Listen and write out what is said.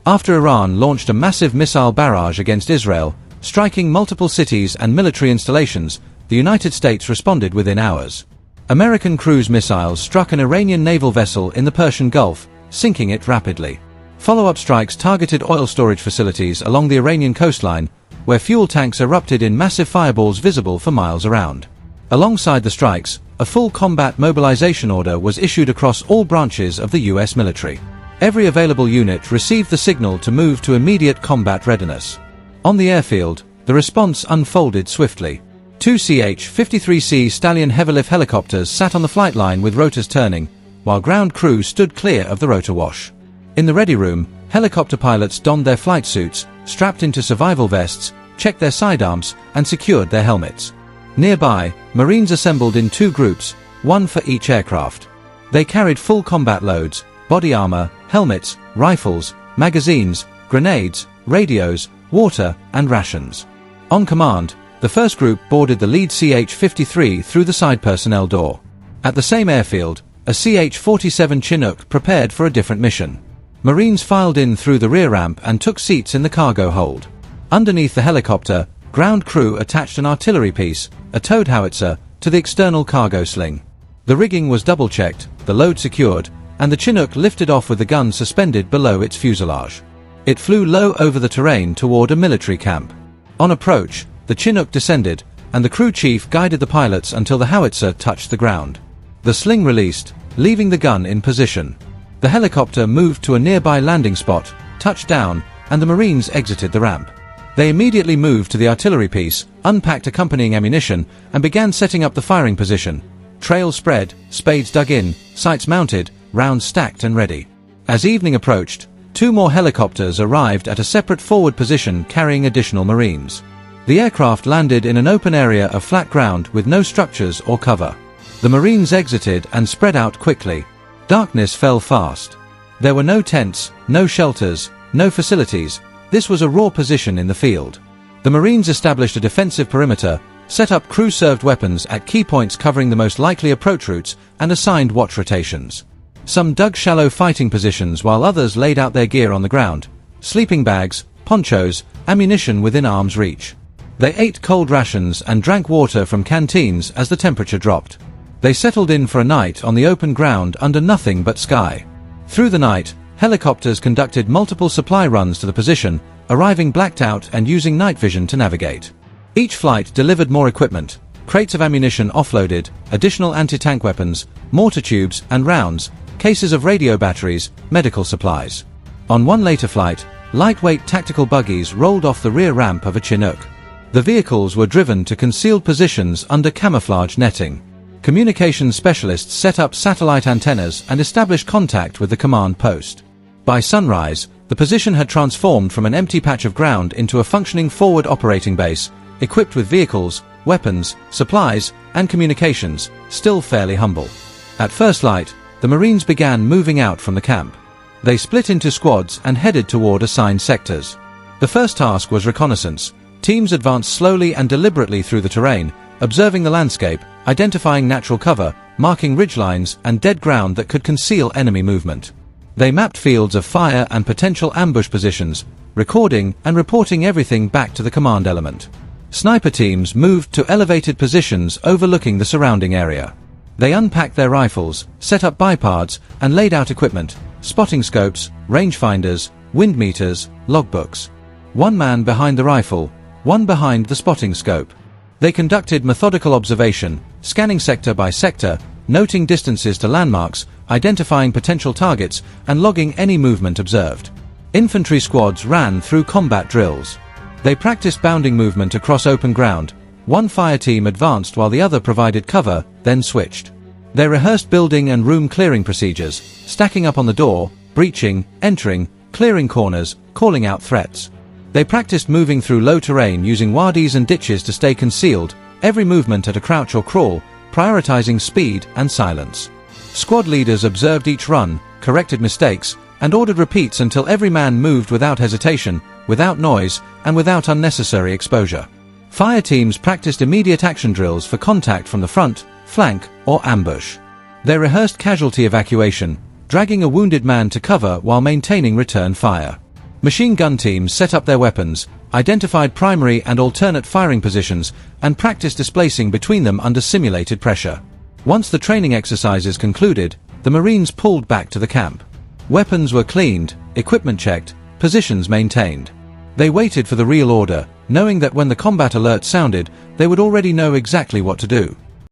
After Iran launched a massive missile barrage against Israel, striking multiple cities and military installations, the United States responded within hours. American cruise missiles struck an Iranian naval vessel in the Persian Gulf, sinking it rapidly. Follow-up strikes targeted oil storage facilities along the Iranian coastline, where fuel tanks erupted in massive fireballs visible for miles around. Alongside the strikes, a full combat mobilization order was issued across all branches of the US military. Every available unit received the signal to move to immediate combat readiness. On the airfield, the response unfolded swiftly. Two CH-53 Stallion heavy-lift helicopters sat on the flight line with rotors turning, while ground crew stood clear of the rotor wash. In the ready room, helicopter pilots donned their flight suits, strapped into survival vests, checked their sidearms, and secured their helmets. Nearby, Marines assembled in two groups, one for each aircraft. They carried full combat loads, body armor, helmets, rifles, magazines, grenades, radios, water, and rations. On command, the first group boarded the lead CH-53 through the side personnel door. At the same airfield, a CH-47 Chinook prepared for a different mission. Marines filed in through the rear ramp and took seats in the cargo hold. Underneath the helicopter, ground crew attached an artillery piece, a towed howitzer, to the external cargo sling. The rigging was double-checked, the load secured, and the Chinook lifted off with the gun suspended below its fuselage. It flew low over the terrain toward a military camp. On approach, the Chinook descended, and the crew chief guided the pilots until the howitzer touched the ground. The sling released, leaving the gun in position. The helicopter moved to a nearby landing spot, touched down, and the Marines exited the ramp. They immediately moved to the artillery piece, unpacked accompanying ammunition, and began setting up the firing position. Trails spread, spades dug in, sights mounted, rounds stacked and ready. As evening approached, two more helicopters arrived at a separate forward position carrying additional Marines. The aircraft landed in an open area of flat ground with no structures or cover. The Marines exited and spread out quickly. Darkness fell fast. There were no tents, no shelters, no facilities. This was a raw position in the field. The Marines established a defensive perimeter, set up crew-served weapons at key points covering the most likely approach routes, and assigned watch rotations. Some dug shallow fighting positions while others laid out their gear on the ground, sleeping bags, ponchos, ammunition within arm's reach. They ate cold rations and drank water from canteens as the temperature dropped. They settled in for a night on the open ground under nothing but sky. Through the night, helicopters conducted multiple supply runs to the position, arriving blacked out and using night vision to navigate. Each flight delivered more equipment, crates of ammunition offloaded, additional anti-tank weapons, mortar tubes and rounds, cases of radio batteries, medical supplies. On one later flight, lightweight tactical buggies rolled off the rear ramp of a Chinook. The vehicles were driven to concealed positions under camouflage netting. Communications specialists set up satellite antennas and established contact with the command post. By sunrise, the position had transformed from an empty patch of ground into a functioning forward operating base, equipped with vehicles, weapons, supplies, and communications, still fairly humble. At first light, the Marines began moving out from the camp. They split into squads and headed toward assigned sectors. The first task was reconnaissance. Teams advanced slowly and deliberately through the terrain, observing the landscape, identifying natural cover, marking ridgelines and dead ground that could conceal enemy movement. They mapped fields of fire and potential ambush positions, recording and reporting everything back to the command element. Sniper teams moved to elevated positions overlooking the surrounding area. They unpacked their rifles, set up bipods, and laid out equipment, spotting scopes, rangefinders, wind meters, logbooks. One man behind the rifle, one behind the spotting scope. They conducted methodical observation, scanning sector by sector, noting distances to landmarks, identifying potential targets, and logging any movement observed. Infantry squads ran through combat drills. They practiced bounding movement across open ground. One fire team advanced while the other provided cover, then switched. They rehearsed building and room clearing procedures, stacking up on the door, breaching, entering, clearing corners, calling out threats. They practiced moving through low terrain using wadis and ditches to stay concealed, every movement at a crouch or crawl, prioritizing speed and silence. Squad leaders observed each run, corrected mistakes, and ordered repeats until every man moved without hesitation, without noise, and without unnecessary exposure. Fire teams practiced immediate action drills for contact from the front, flank, or ambush. They rehearsed casualty evacuation, dragging a wounded man to cover while maintaining return fire. Machine gun teams set up their weapons, identified primary and alternate firing positions, and practiced displacing between them under simulated pressure. Once the training exercises concluded, the Marines pulled back to the camp. Weapons were cleaned, equipment checked, positions maintained. They waited for the real order, knowing that when the combat alert sounded, they would already know exactly what to do.